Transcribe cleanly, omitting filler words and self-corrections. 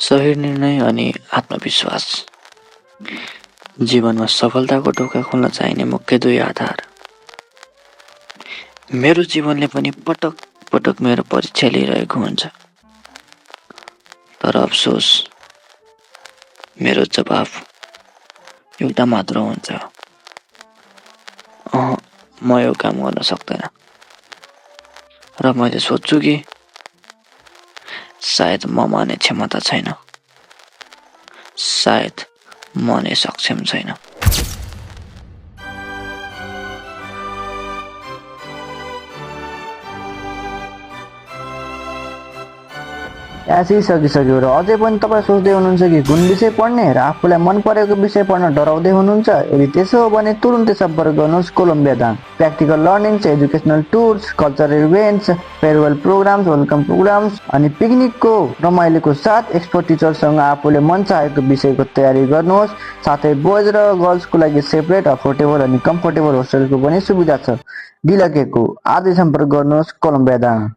सही निर्णय अनि आत्मविश्वास जीवनमा सफलताको ढोका खोल्न चाहिने मुख्य दुई आधार। मेरो जीवनले पनि पटक पटक मेरो परीक्षा लिइरहेको हुन्छ, तर अफसोस मेरो जवाफ एउटा मात्र हुन्छ, म यो काम गर्न सक्दैन। र मैले सोच्छु कि सायद ममा नै क्षमता छैन, सायद म नै सक्षम छैन। एसई सकिसक्यो र अझै पनि तपाईँ सोच्दै हुनुहुन्छ कि कुन विषय पढ्ने र आफूलाई मन परेको विषय पढ्न डराउँदै हुनुहुन्छ? यदि त्यसो हो भने तुरुन्तै सम्पर्क गर्नुहोस् Columbia Dang. Practical learnings, educational tours, cultural events, farewell programmes, welcome programmes अनि पिकनिकको रमाइलोको साथ एक्सपर्ट टिचरसँग आफूले मन चाहेको विषयको तयारी गर्नुहोस्। साथै बोइज र गर्ल्सको लागि सेपरेट, अफोर्डेबल अनि कम्फोर्टेबल होस्टेलको पनि सुविधा छ। ढिला के को, आजै सम्पर्क गर्नुहोस् कोलम्बिया दाङ।